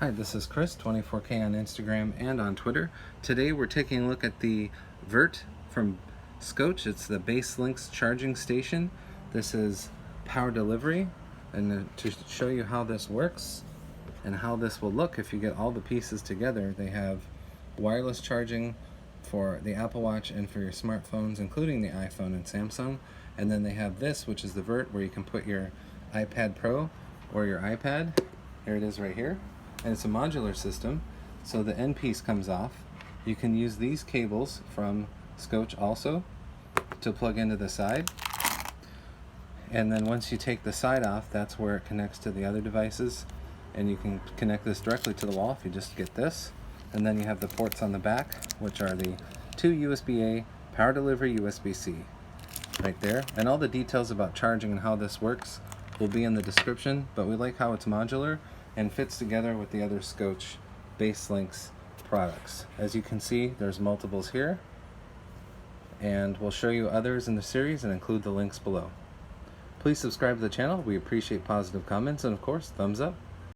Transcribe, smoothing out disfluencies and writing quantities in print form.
Hi, this is Chris, 24K on Instagram and on Twitter. Today we're taking a look at the Vert from Scosche. It's the base Lynx charging station. This is power delivery, and to show you how this works and how this will look if you get all the pieces together, they have wireless charging for the Apple Watch and for your smartphones, including the iPhone and Samsung. And then they have this, which is the Vert, where you can put your iPad Pro or your iPad. Here it is right here. And it's a modular system, so the end piece comes off. You can use these cables from Scosche also to plug into the side, and then once you take the side off, that's where it connects to the other devices, and you can connect this directly to the wall if you just get this. And then you have the ports on the back, which are the two USB-A power delivery USB-C right there. And all the details about charging and how this works will be in the description, but we like how it's modular and fits together with the other Scosche base Lynx products. As you can see, there's multiples here, and we'll show you others in the series and include the links below. Please subscribe to the channel. We appreciate positive comments, and of course, thumbs up.